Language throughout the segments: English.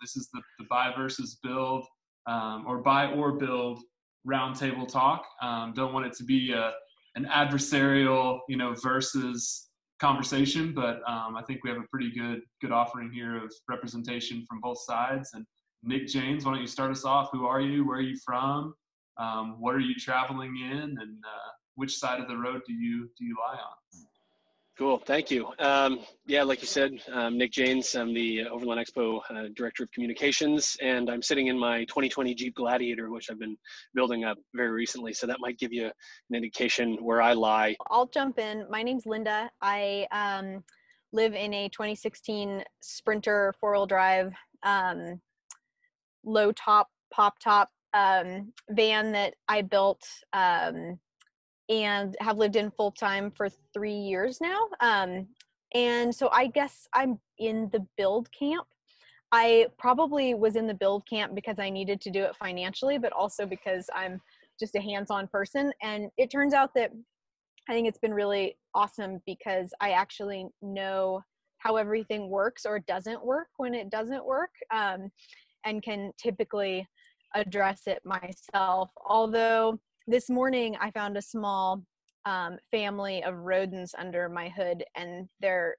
This is the buy versus build, or buy or build roundtable talk. Don't want it to be an adversarial, versus conversation, but I think we have a pretty good offering here of representation from both sides. And Nick James, why don't you start us off? Who are you? Where are you from? What are you traveling in? And which side of the road do you lie on? Cool, thank you. Yeah, like you said, Nick James. I'm the Overland Expo Director of Communications, and I'm sitting in my 2020 Jeep Gladiator, which I've been building up very recently. So that might give you an indication where I lie. I'll jump in. My name's Linda. I live in a 2016 Sprinter 4-wheel drive, low top, pop top van that I built and have lived in full time for 3 years now. And so I guess I'm in the build camp. I probably was in the build camp because I needed to do it financially, but also because I'm just a hands-on person. And it turns out that I think it's been really awesome because I actually know how everything works or doesn't work when it doesn't work, and can typically address it myself. Although this morning I found a small family of rodents under my hood, and their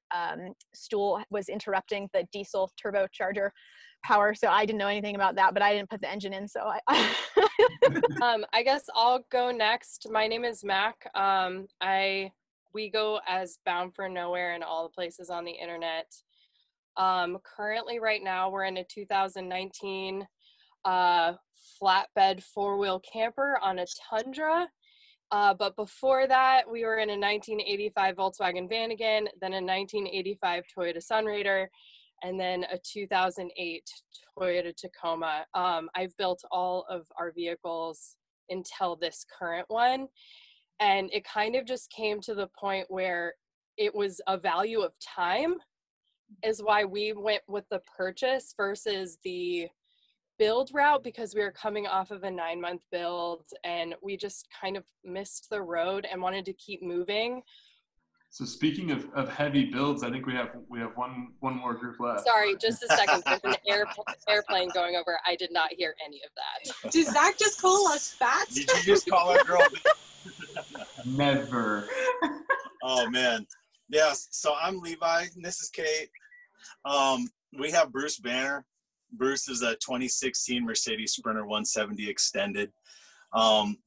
stool was interrupting the diesel turbocharger power. So I didn't know anything about that, but I didn't put the engine in. So I guess I'll go next. My name is Mac. We go as Bound for Nowhere in all the places on the internet. Currently right now we're in a 2019 flatbed 4-wheel camper on a Tundra. But before that, we were in a 1985 Volkswagen Vanagon, then a 1985 Toyota Sunraider, and then a 2008 Toyota Tacoma. I've built all of our vehicles until this current one. And it kind of just came to the point where it was a value of time is why we went with the purchase versus the build route, because we were coming off of a 9-month build and we just kind of missed the road and wanted to keep moving. So speaking of heavy builds, I think we have one more group left. Sorry, just a second. There's an airplane going over. I did not hear any of that. Did Zach just call us fat? Did you just call our girl? Never. Oh man. Yeah, so I'm Levi and this is Kate. We have Bruce Banner. Bruce is a 2016 Mercedes Sprinter 170 extended.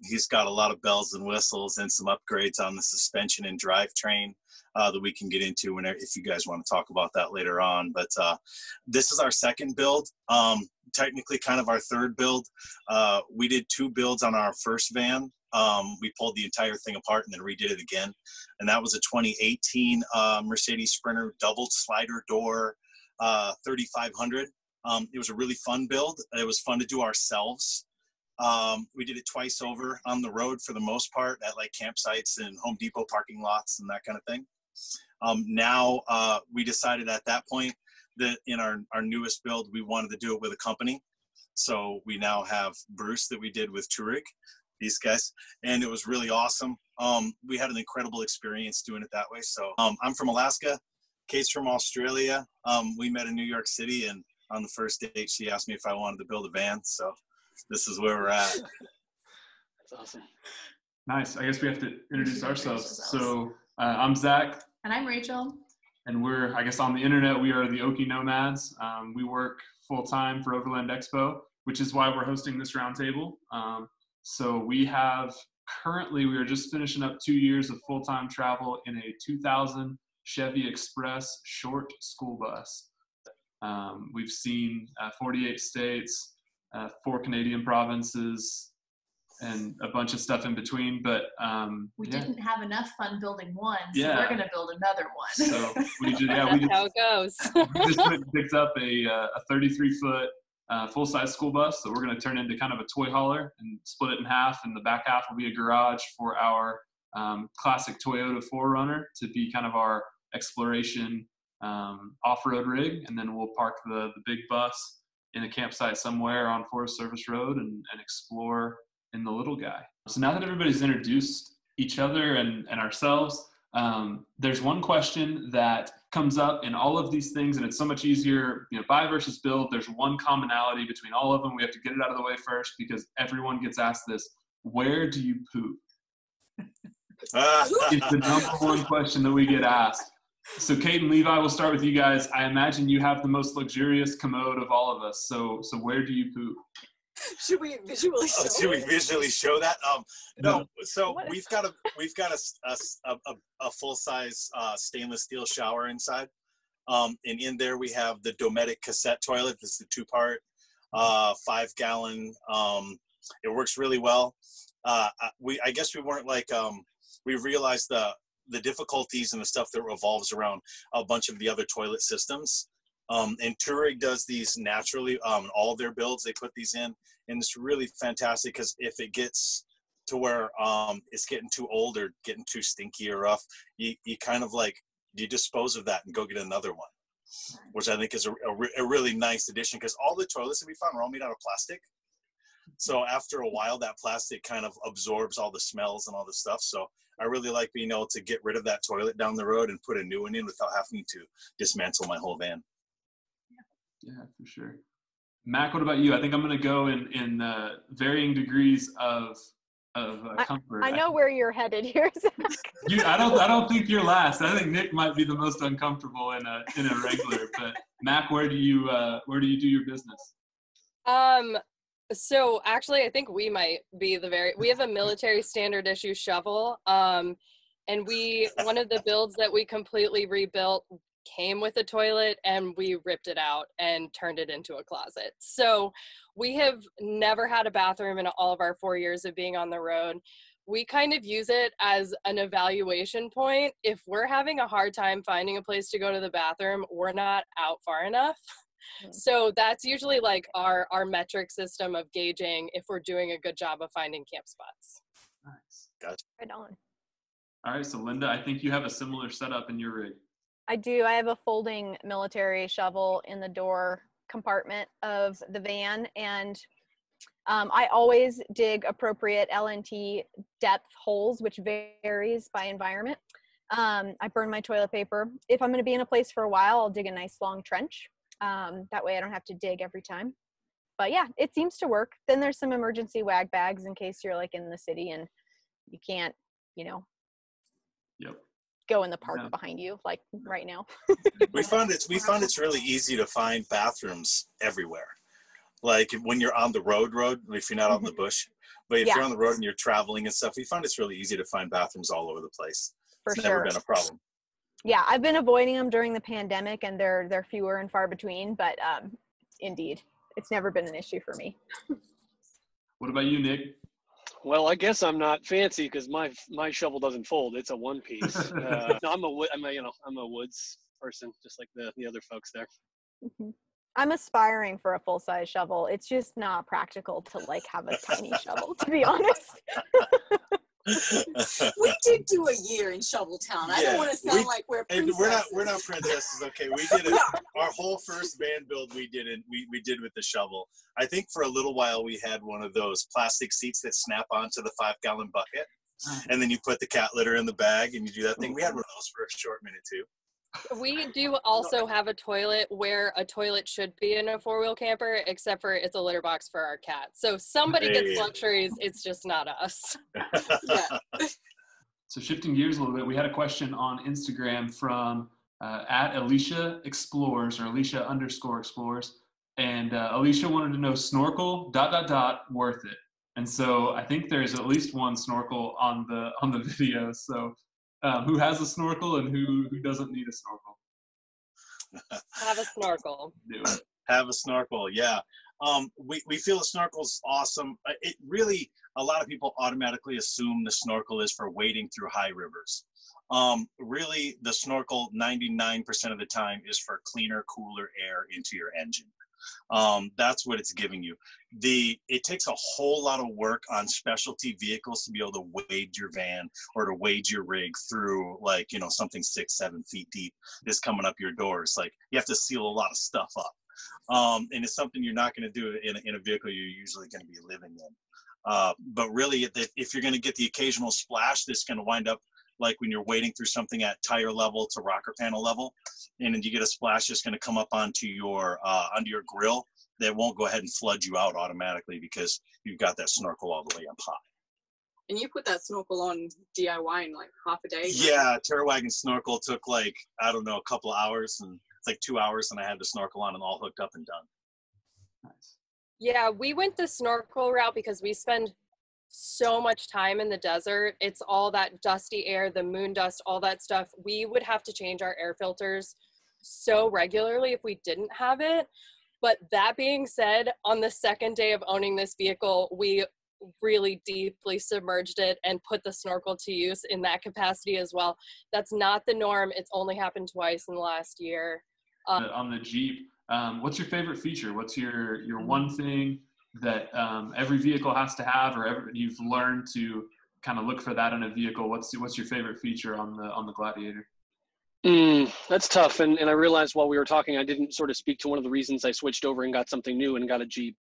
He's got a lot of bells and whistles and some upgrades on the suspension and drivetrain that we can get into if you guys want to talk about that later on. But this is our second build, technically kind of our third build. We did 2 builds on our first van. We pulled the entire thing apart and then redid it again. And that was a 2018 Mercedes Sprinter double slider door 3500. It was a really fun build. It was fun to do ourselves. We did it twice over on the road for the most part at like campsites and Home Depot parking lots and that kind of thing. Now we decided at that point that in our newest build, we wanted to do it with a company. So we now have Bruce that we did with Tourig, these guys, and it was really awesome. We had an incredible experience doing it that way. So I'm from Alaska. Kate's from Australia. We met in New York City, and on the first date, she asked me if I wanted to build a van. So this is where we're at. That's awesome. Nice. I guess we have to introduce ourselves. So I'm Zach. And I'm Rachel. And we're, I guess on the internet, we are the Okie Nomads. We work full-time for Overland Expo, which is why we're hosting this roundtable. So we have currently, we are just finishing up 2 years of full-time travel in a 2000 Chevy Express short school bus. We've seen 48 states, 4 Canadian provinces, and a bunch of stuff in between. But we didn't have enough fun building one, so we're going to build another one. So we just, That's how it goes. we just went and picked up a 33-foot full-size school bus that we're going to turn into kind of a toy hauler and split it in half. And the back half will be a garage for our classic Toyota 4Runner to be kind of our exploration off-road rig. And then we'll park the big bus in a campsite somewhere on Forest Service Road and explore in the little guy. So now that everybody's introduced each other and ourselves, There's one question that comes up in all of these things, and it's so much easier, buy versus build. There's one commonality between all of them. We have to get it out of the way first because everyone gets asked this: where do you poop? It's the number one question that we get asked. So Kate and Levi, we'll start with you guys. I imagine you have the most luxurious commode of all of us. So where do you poop? Should we visually show? Should we visually show that? No. So we've got a full size stainless steel shower inside, and in there we have the Dometic cassette toilet. This is the 2-part, 5-gallon. It works really well. I guess we weren't like we realized the difficulties and the stuff that revolves around a bunch of the other toilet systems. And Tourig does these naturally, all of their builds, they put these in, and it's really fantastic because if it gets to where it's getting too old or getting too stinky or rough, you kind of like, you dispose of that and go get another one, which I think is a really nice addition because all the toilets that we found were all made out of plastic. So after a while, that plastic kind of absorbs all the smells and all the stuff. So I really like being able to get rid of that toilet down the road and put a new one in without having to dismantle my whole van. Yeah, for sure. Mac, what about you? I think I'm going to go in varying degrees of comfort. I know where you're headed here, Zach. I don't think you're last. I think Nick might be the most uncomfortable in a regular. But Mac, where do you do your business? So actually, I think we might be we have a military standard issue shovel. And one of the builds that we completely rebuilt came with a toilet, and we ripped it out and turned it into a closet. So we have never had a bathroom in all of our 4 years of being on the road. We kind of use it as an evaluation point. If we're having a hard time finding a place to go to the bathroom, we're not out far enough. So that's usually like our metric system of gauging if we're doing a good job of finding camp spots. Nice. Gotcha. Right on. All right, so Linda, I think you have a similar setup in your rig. I do. I have a folding military shovel in the door compartment of the van, and I always dig appropriate LNT depth holes, which varies by environment. I burn my toilet paper. If I'm going to be in a place for a while, I'll dig a nice long trench. That way I don't have to dig every time. But yeah, it seems to work. Then there's some emergency wag bags in case you're like in the city and you can't, Yep. go in the park behind you like right now. we found it's really easy to find bathrooms everywhere. Like when you're on the road, if you're not on the bush, but if you're on the road and you're traveling and stuff, we found it's really easy to find bathrooms all over the place. It's never been a problem. Yeah, I've been avoiding them during the pandemic, and they're fewer and far between, but indeed, it's never been an issue for me. What about you, Nick? Well, I guess I'm not fancy because my shovel doesn't fold. It's a one piece. No, I'm a woods person, just like the other folks there. Mm-hmm. I'm aspiring for a full-size shovel. It's just not practical to like have a tiny shovel, to be honest. We did do a year in Shoveltown. I don't want to sound like we're princesses. We're not princesses. Okay, we did it. Our whole first van build we did with the shovel. I think for a little while we had one of those plastic seats that snap onto the 5-gallon bucket, and then you put the cat litter in the bag and you do that thing. We had one of those for a short minute too. We do also have a toilet where a toilet should be in a 4-wheel camper, except for it's a litter box for our cat. So somebody gets luxuries, it's just not us. Yeah. So shifting gears a little bit, we had a question on Instagram from at Alicia Explores, or Alicia_Explores. And Alicia wanted to know snorkel ... worth it. And so I think there's at least one snorkel on the video. So who has a snorkel and who doesn't need a snorkel? Have a snorkel. Do it. Have a snorkel, yeah. We feel the snorkel's awesome. It really, a lot of people automatically assume the snorkel is for wading through high rivers. Really, the snorkel 99% of the time is for cleaner, cooler air into your engine. That's what it's giving you. It takes a whole lot of work on specialty vehicles to be able to wade your van or to wade your rig through, like, something 6-7 feet deep is coming up your doors. Like, you have to seal a lot of stuff up. And it's something you're not going to do in a vehicle you're usually going to be living in. But really, if you're going to get the occasional splash that's going to wind up like when you're wading through something at tire level to rocker panel level, and then you get a splash that's going to come up onto your grill, that won't go ahead and flood you out automatically because you've got that snorkel all the way up high. And you put that snorkel on DIY in like half a day? Right? Yeah, Terrawagon snorkel took like, I don't know, a couple of hours, and it's like 2 hours, and I had the snorkel on and all hooked up and done. Nice. Yeah, we went the snorkel route because we spend so much time in the desert. It's all that dusty air, the moon dust, all that stuff. We would have to change our air filters so regularly if we didn't have it. But that being said, on the second day of owning this vehicle, we really deeply submerged it and put the snorkel to use in that capacity as well. That's not the norm. It's only happened twice in the last year. On the Jeep, what's your favorite feature? What's your one thing that every vehicle has to have, or you've learned to kind of look for that in a vehicle? What's your favorite feature on the Gladiator? That's tough. And I realized while we were talking, I didn't sort of speak to one of the reasons I switched over and got something new and got a Jeep.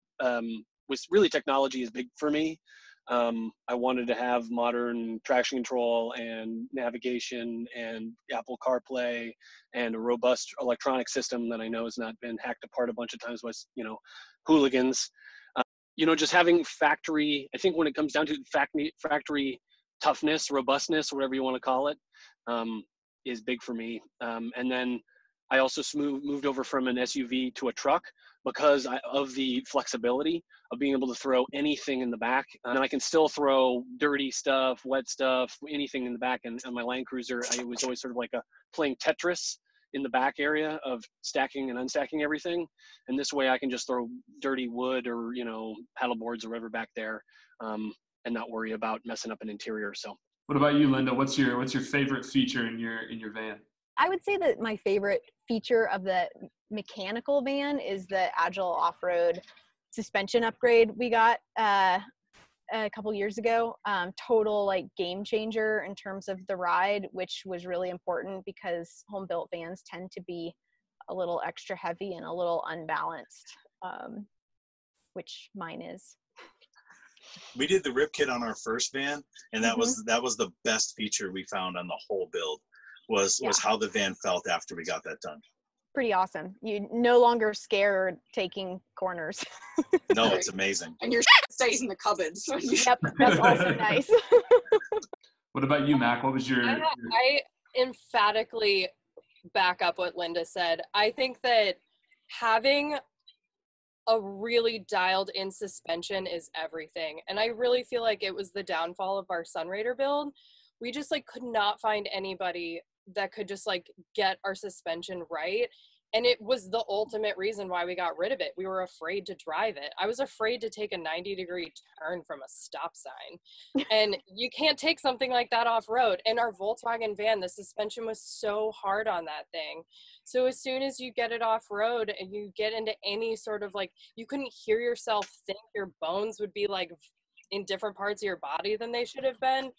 Was really technology is big for me. I wanted to have modern traction control and navigation and Apple CarPlay and a robust electronic system that I know has not been hacked apart a bunch of times by, hooligans. Just having factory, I think when it comes down to factory toughness, robustness, whatever you want to call it, is big for me. And then I also moved over from an SUV to a truck because of the flexibility of being able to throw anything in the back. And I can still throw dirty stuff, wet stuff, anything in the back. And on my Land Cruiser, I was always sort of like playing Tetris in the back area of stacking and unstacking everything. And this way I can just throw dirty wood or, paddle boards or whatever back there, and not worry about messing up an interior. So what about you, Linda? What's your favorite feature in your van? I would say that my favorite feature of the mechanical van is the Agile off-road suspension upgrade we got a couple years ago. Total game changer in terms of the ride, which was really important because home-built vans tend to be a little extra heavy and a little unbalanced, which mine is. We did the rip kit on our first van, and that was the best feature we found on the whole build. Was how the van felt after we got that done. Pretty awesome. You no longer scared taking corners. No, it's amazing. And your stays in the cupboards. Yep, that's also nice. What about you, Mac? What was your... I emphatically back up what Linda said. I think that having a really dialed in suspension is everything. And I really feel like it was the downfall of our Sunraider build. We just could not find anybody that could just get our suspension right. And it was the ultimate reason why we got rid of it. We were afraid to drive it. I was afraid to take a 90-degree turn from a stop sign. And you can't take something like that off road. And our Volkswagen van, the suspension was so hard on that thing. So as soon as you get it off road and you get into any sort of you couldn't hear yourself think, your bones would be in different parts of your body than they should have been.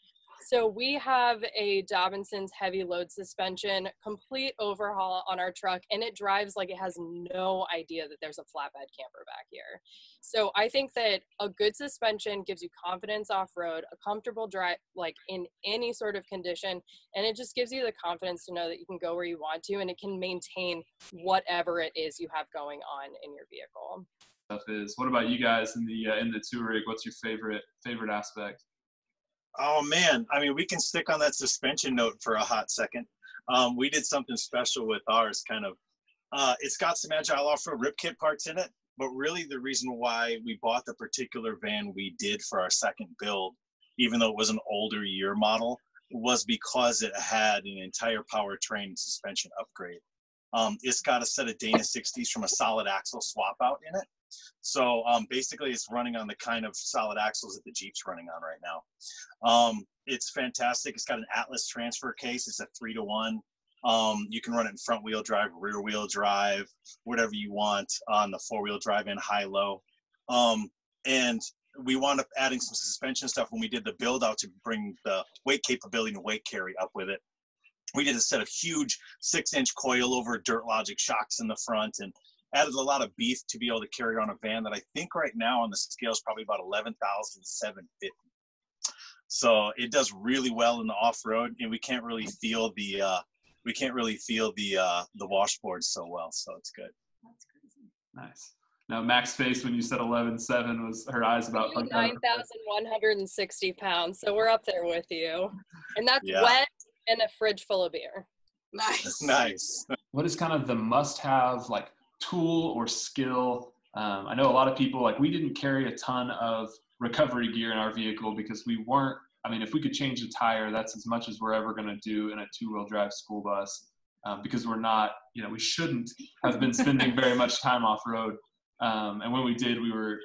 So we have a Dobinson's heavy load suspension, complete overhaul on our truck, and it drives like it has no idea that there's a flatbed camper back here. So I think that a good suspension gives you confidence off-road, a comfortable drive, in any sort of condition, and it just gives you the confidence to know that you can go where you want to, and it can maintain whatever it is you have going on in your vehicle. What about you guys in the Touareg? What's your favorite aspect? Oh man, I mean, we can stick on that suspension note for a hot second. We did something special with ours, it's got some Agile off-road rip kit parts in it, but really the reason why we bought the particular van we did for our second build, even though it was an older year model, was because it had an entire powertrain and suspension upgrade. It's got a set of Dana 60s from a solid axle swap out in it. So basically it's running on the kind of solid axles that the Jeep's running on right now. It's fantastic. It's got an Atlas transfer case. It's a 3-to-1. You can run it in front wheel drive, rear wheel drive, whatever you want on the 4-wheel drive and high-low. And we wound up adding some suspension stuff when we did the build out to bring the weight capability and weight carry up with it. We did a set of huge 6-inch coilover Dirt Logic shocks in the front and added a lot of beef to be able to carry on a van that I think right now on the scale is probably about 11,750. So it does really well in the off-road, and we can't really feel the washboards so well. So it's good. That's crazy. Nice. Now, Mac's face when you said 11.7 was her eyes about 9,160 pounds. So we're up there with you. And that's wet and a fridge full of beer. Nice. Nice. What is kind of the must-have like tool or skill? I know a lot of people, like, we didn't carry a ton of recovery gear in our vehicle because we weren't, I mean, if we could change a tire, that's as much as we're ever going to do in a two-wheel drive school bus, because we're not, we shouldn't have been spending very much time off-road. And when we did, we were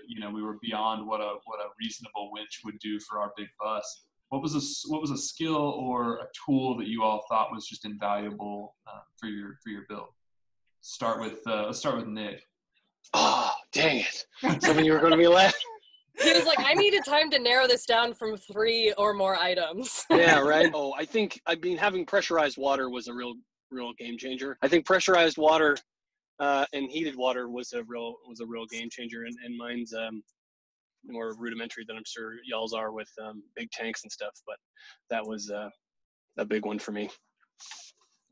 beyond what a reasonable winch would do for our big bus. What was a skill or a tool that you all thought was just invaluable for your build? Let's start with Nick. Oh, dang it! Something you were going to be last. He was like, I needed time to narrow this down from 3 or more items. Yeah, right. Oh, having pressurized water was a real game changer. I think pressurized water and heated water was a real game changer, and mine's more rudimentary than I'm sure y'all's are with big tanks and stuff. But that was a big one for me.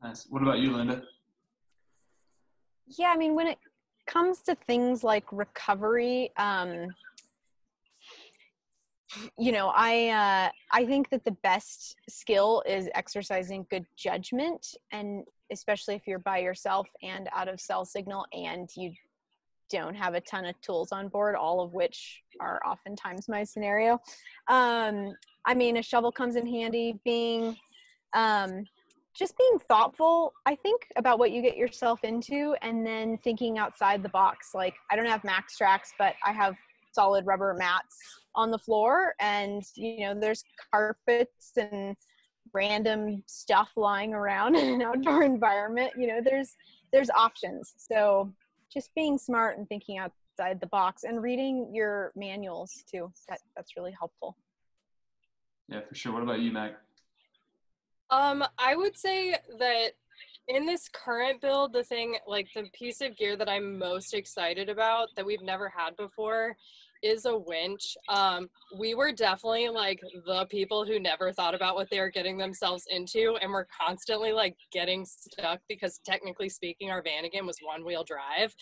Nice. What about you, Linda? Yeah, I mean, when it comes to things like recovery, I think that the best skill is exercising good judgment, and especially if you're by yourself and out of cell signal and you don't have a ton of tools on board, all of which are oftentimes my scenario. I mean, a shovel comes in handy. Just being thoughtful, I think, about what you get yourself into, and then thinking outside the box. Like, I don't have Max Tracks, but I have solid rubber mats on the floor, and there's carpets and random stuff lying around in an outdoor environment. There's options. So just being smart and thinking outside the box and reading your manuals too, that's really helpful. Yeah, for sure. What about you, Mac? I would say that in this current build, the piece of gear that I'm most excited about that we've never had before is a winch. We were definitely like the people who never thought about what they were getting themselves into, and we're constantly like getting stuck because technically speaking, our van again was one-wheel drive.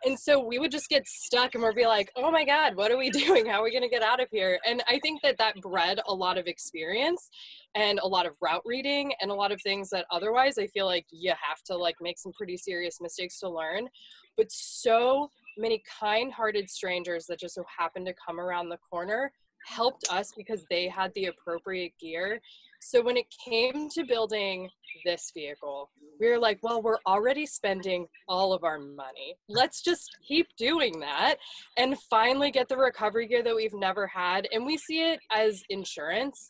And so we would just get stuck and we'd be like, oh my God, what are we doing? How are we gonna get out of here? And I think that bred a lot of experience and a lot of route reading and a lot of things that otherwise I feel like you have to like make some pretty serious mistakes to learn. But so many kind-hearted strangers that just so happened to come around the corner helped us because they had the appropriate gear. So when it came to building this vehicle, we were like, well, we're already spending all of our money. Let's just keep doing that and finally get the recovery gear that we've never had. And we see it as insurance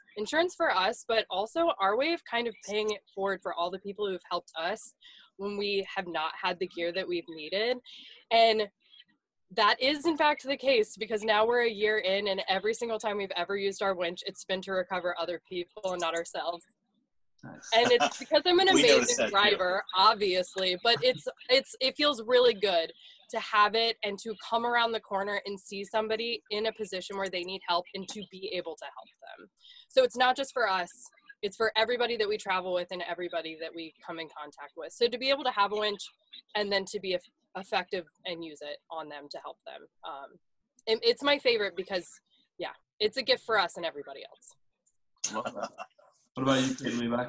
for us, but also our way of kind of paying it forward for all the people who've helped us when we have not had the gear that we've needed. And that is in fact the case, because now we're a year in and every single time we've ever used our winch, it's been to recover other people and not ourselves. Nice. And it's because I'm an amazing driver, obviously, but it feels really good to have it and to come around the corner and see somebody in a position where they need help and to be able to help them. So it's not just for us, it's for everybody that we travel with and everybody that we come in contact with. So to be able to have a winch and then to be effective and use it on them to help them. It's my favorite because, yeah, it's a gift for us and everybody else. Love that. What about you, Levi?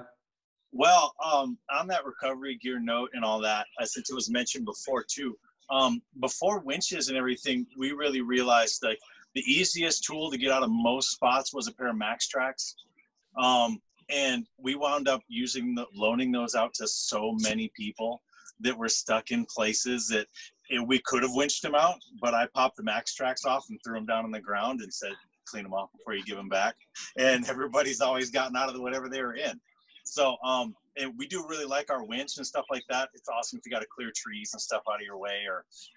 Well, on that recovery gear note and all that, since it was mentioned before too, before winches and everything, we really realized like the easiest tool to get out of most spots was a pair of Max Tracks. And we wound up loaning those out to so many people that were stuck in places that we could have winched them out, but I popped the Max Tracks off and threw them down on the ground and said, clean them off before you give them back. And everybody's always gotten out of whatever they were in. So, and we do really like our winch and stuff like that. It's awesome if you got to clear trees and stuff out of your way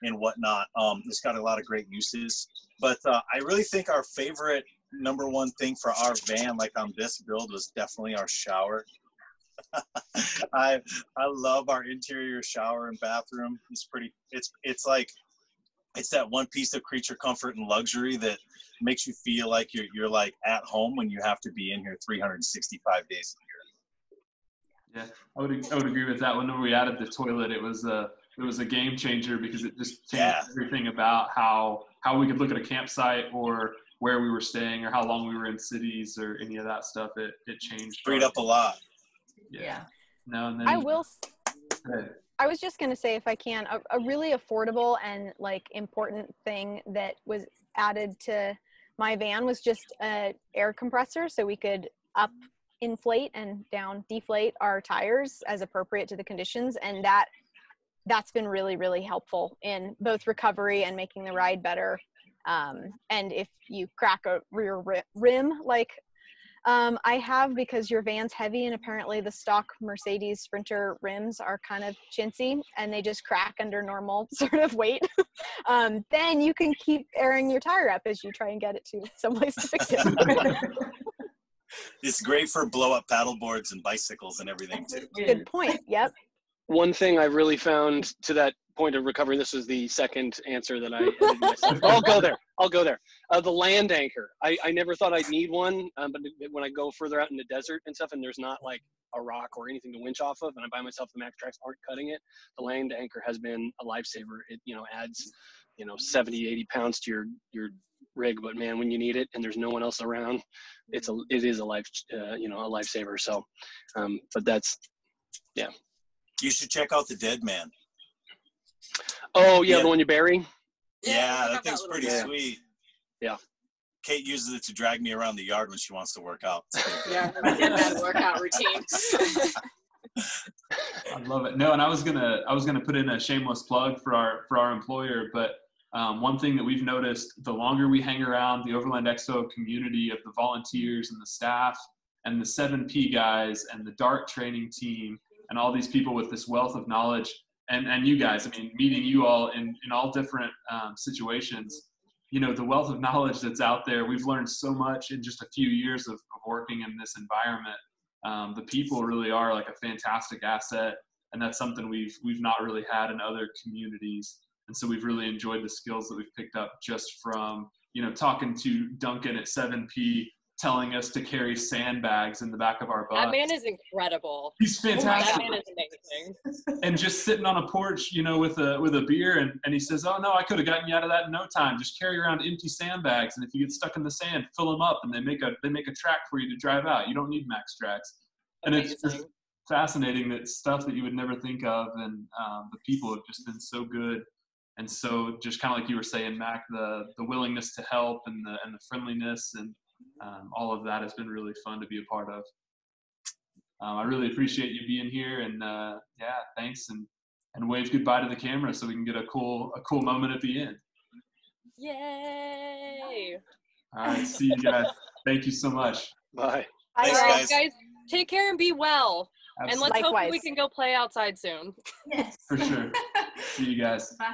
and whatnot. It's got a lot of great uses. But I really think our favorite number one thing for our van, like on this build, was definitely our shower. I love our interior shower and bathroom. It's like it's that one piece of creature comfort and luxury that makes you feel like you're like at home when you have to be in here 365 days a year. Yeah, I would agree with that. Whenever we added the toilet, it was a game changer because it just changed everything about how we could look at a campsite or where we were staying or how long we were in cities or any of that stuff. It changed. Freed up a lot. Yeah. No, and then I was just going to say, if I can, a really affordable and like important thing that was added to my van was just a air compressor, so we could up inflate and down deflate our tires as appropriate to the conditions. And that's been really, really helpful in both recovery and making the ride better. And if you crack a rear rim, like I have, because your van's heavy and apparently the stock Mercedes Sprinter rims are kind of chintzy and they just crack under normal sort of weight, then you can keep airing your tire up as you try and get it to someplace to fix it. It's great for blow up paddle boards and bicycles and everything too. Good point. Yep. One thing I really found to that point of recovery, this is the second answer that I edited myself. I'll go there. The land anchor. I never thought I'd need one, but when I go further out in the desert and stuff and there's not like a rock or anything to winch off of and I buy myself the Max Tracks aren't cutting it, the land anchor has been a lifesaver. It, adds, 70, 80 pounds to your rig, but man, when you need it and there's no one else around, it is a lifesaver. So, but that's, yeah. You should check out the Dead Man. Oh yeah, the one you bury. Yeah, that thing's pretty sweet. Yeah. Kate uses it to drag me around the yard when she wants to work out. Yeah, get that workout routine. I love it. No, and I was gonna put in a shameless plug for our employer, but one thing that we've noticed, the longer we hang around the Overland Expo community of the volunteers and the staff and the 7P guys and the DART training team and all these people with this wealth of knowledge, and you guys, meeting you all in all different situations, the wealth of knowledge that's out there, we've learned so much in just a few years of working in this environment. The people really are like a fantastic asset, and that's something we've not really had in other communities. And so we've really enjoyed the skills that we've picked up just from, talking to Duncan at 7P, telling us to carry sandbags in the back of our bus. That man is incredible. He's fantastic. That man is amazing. And just sitting on a porch, with a beer, and he says, "Oh no, I could have gotten you out of that in no time. Just carry around empty sandbags, and if you get stuck in the sand, fill them up, and they make a track for you to drive out. You don't need Max Tracks." And it's just fascinating that stuff that you would never think of, and the people have just been so good. And so, just kind of like you were saying, Mac, the willingness to help and the friendliness and all of that has been really fun to be a part of. I really appreciate you being here, and thanks, and wave goodbye to the camera so we can get a cool moment at the end. Yay! All right, see you guys. Thank you so much. Bye. Thanks, guys. Take care and be well. Absolutely. And let's hope we can go play outside soon. Yes. For sure. See you guys. Bye.